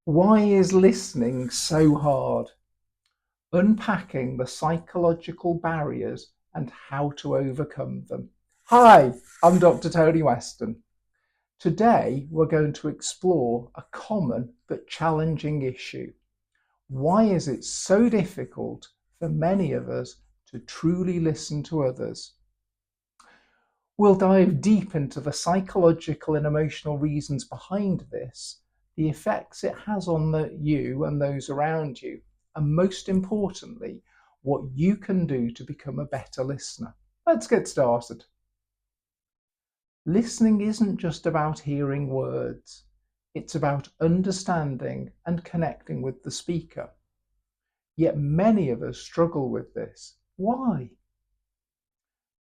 Why is listening so hard? Unpacking the psychological barriers and how to overcome them. Hi, I'm Dr. Tony Weston. Today we're going to explore a common but challenging issue. Why is it so difficult for many of us to truly listen to others? We'll dive deep into the psychological and emotional reasons behind this, the effects it has on you and those around you, and most importantly, what you can do to become a better listener. Let's get started. Listening isn't just about hearing words, it's about understanding and connecting with the speaker. Yet many of us struggle with this. Why?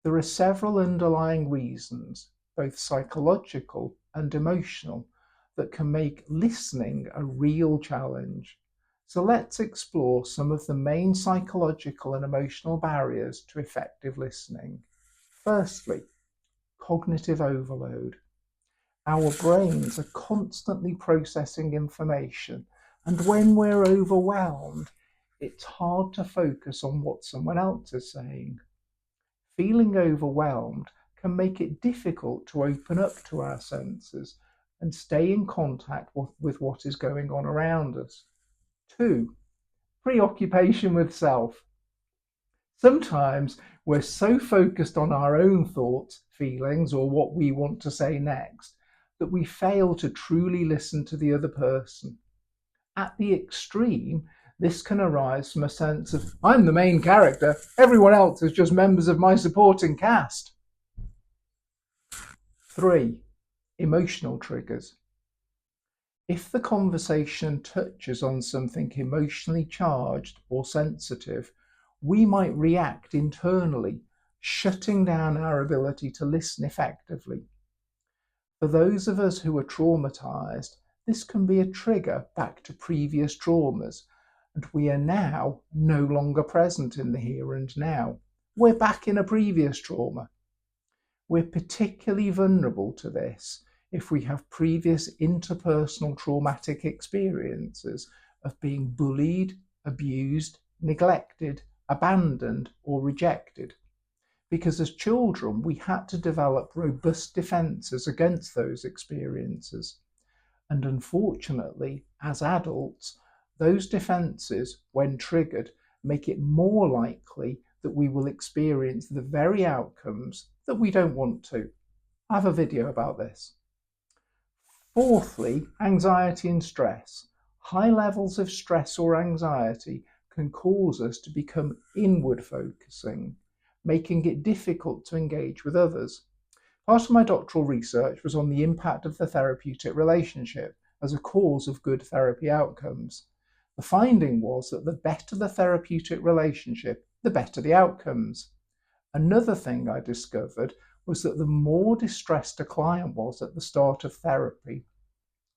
There are several underlying reasons, both psychological and emotional, that can make listening a real challenge. So let's explore some of the main psychological and emotional barriers to effective listening. Firstly, cognitive overload. Our brains are constantly processing information, and when we're overwhelmed, it's hard to focus on what someone else is saying. Feeling overwhelmed can make it difficult to open up to our senses and stay in contact with what is going on around us. 2. Preoccupation with self. Sometimes we're so focused on our own thoughts, feelings, or what we want to say next that we fail to truly listen to the other person. At the extreme, this can arise from a sense of, I'm the main character, everyone else is just members of my supporting cast. 3. Emotional triggers. If the conversation touches on something emotionally charged or sensitive, we might react internally, shutting down our ability to listen effectively. For those of us who are traumatized, this can be a trigger back to previous traumas, and we are now no longer present in the here and now. We're back in a previous trauma. We're particularly vulnerable to this if we have previous interpersonal traumatic experiences of being bullied, abused, neglected, abandoned, or rejected. Because as children, we had to develop robust defenses against those experiences. And unfortunately, as adults, those defenses, when triggered, make it more likely that we will experience the very outcomes that we don't want to. I have a video about this. Fourthly, anxiety and stress. High levels of stress or anxiety can cause us to become inward focusing, making it difficult to engage with others. Part of my doctoral research was on the impact of the therapeutic relationship as a cause of good therapy outcomes. The finding was that the better the therapeutic relationship, the better the outcomes. Another thing I discovered was that the more distressed a client was at the start of therapy,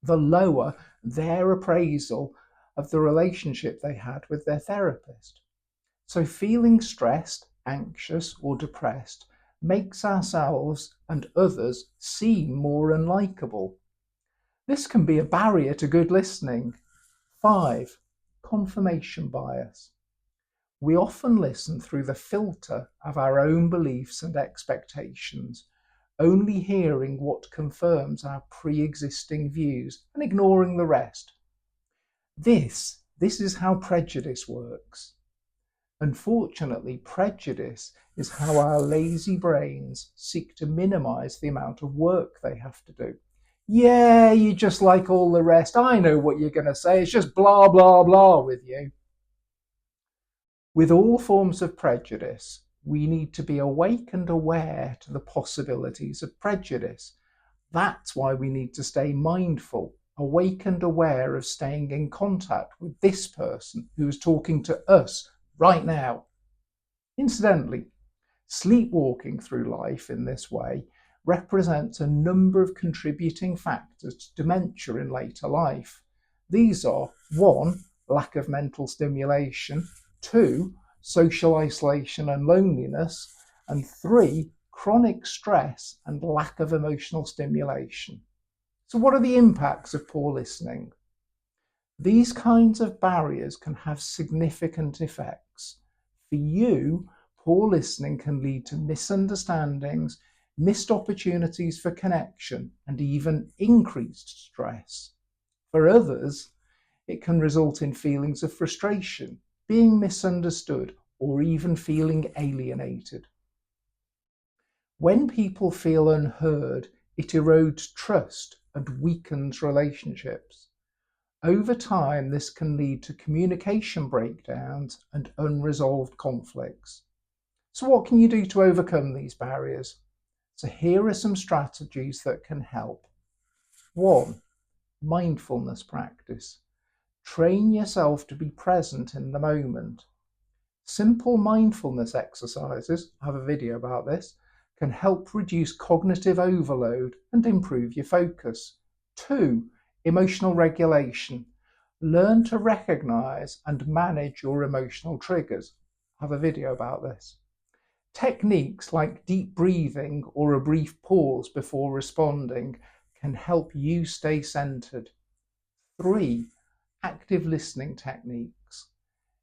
the lower their appraisal of the relationship they had with their therapist. So feeling stressed, anxious, or depressed makes ourselves and others seem more unlikable. This can be a barrier to good listening. 5. Confirmation bias. We often listen through the filter of our own beliefs and expectations, only hearing what confirms our pre-existing views and ignoring the rest. This is how prejudice works. Unfortunately, prejudice is how our lazy brains seek to minimize the amount of work they have to do. Yeah, you're just like all the rest. I know what you're going to say. It's just blah, blah, blah with you. With all forms of prejudice, we need to be awake and aware to the possibilities of prejudice. That's why we need to stay mindful, awake and aware of staying in contact with this person who is talking to us right now. Incidentally, sleepwalking through life in this way represents a number of contributing factors to dementia in later life. These are 1. Lack of mental stimulation, 2. Social isolation and loneliness, and 3. Chronic stress and lack of emotional stimulation. So what are the impacts of poor listening? These kinds of barriers can have significant effects. For you, poor listening can lead to misunderstandings, missed opportunities for connection, and even increased stress. For others, it can result in feelings of frustration, being misunderstood, or even feeling alienated. When people feel unheard, it erodes trust and weakens relationships. Over time, this can lead to communication breakdowns and unresolved conflicts. So what can you do to overcome these barriers? So here are some strategies that can help. 1. Mindfulness practice. Train yourself to be present in the moment. Simple mindfulness exercises, I have a video about this, can help reduce cognitive overload and improve your focus. 2. Emotional regulation. Learn to recognize and manage your emotional triggers. I have a video about this. Techniques like deep breathing or a brief pause before responding can help you stay centered. 3. Active listening techniques.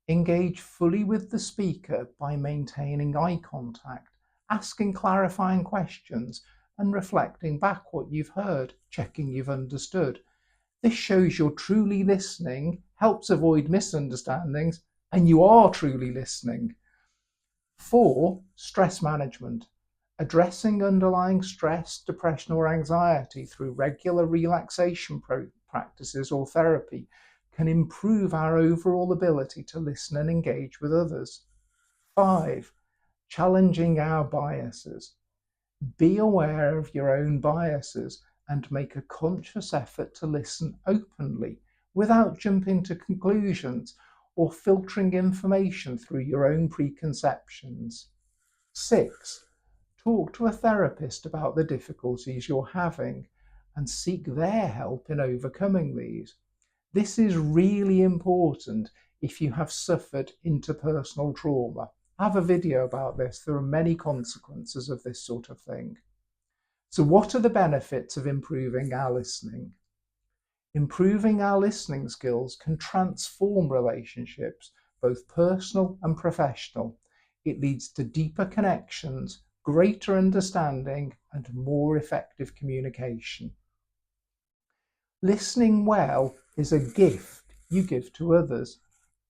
Engage fully with the speaker by maintaining eye contact, asking clarifying questions, and reflecting back what you've heard, checking you've understood. This shows you're truly listening, helps avoid misunderstandings, and you are truly listening. 4. Stress management. Addressing underlying stress, depression, or anxiety through regular relaxation practices or therapy can improve our overall ability to listen and engage with others. 5. Challenging our biases. Be aware of your own biases and make a conscious effort to listen openly without jumping to conclusions or filtering information through your own preconceptions. 6. Talk to a therapist about the difficulties you're having and seek their help in overcoming these. This is really important if you have suffered interpersonal trauma. I have a video about this. There are many consequences of this sort of thing. So what are the benefits of improving our listening? Improving our listening skills can transform relationships, both personal and professional. It leads to deeper connections, greater understanding, and more effective communication. Listening well is a gift you give to others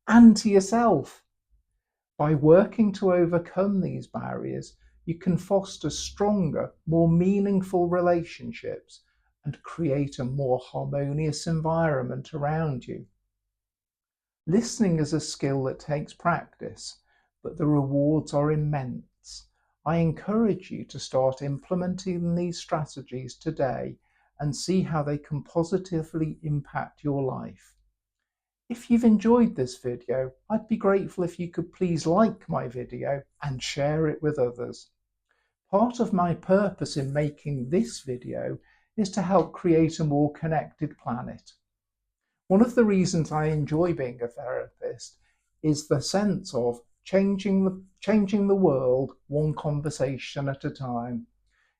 and to yourself. By working to overcome these barriers, you can foster stronger, more meaningful relationships and create a more harmonious environment around you. Listening is a skill that takes practice, but the rewards are immense. I encourage you to start implementing these strategies today and see how they can positively impact your life. If you've enjoyed this video, I'd be grateful if you could please like my video and share it with others. Part of my purpose in making this video is to help create a more connected planet. One of the reasons I enjoy being a therapist is the sense of changing the world one conversation at a time.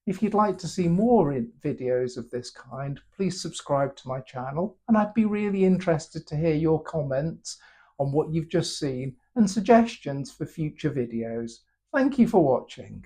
If you'd like to see more videos of this kind, please subscribe to my channel, and I'd be really interested to hear your comments on what you've just seen and suggestions for future videos. Thank you for watching.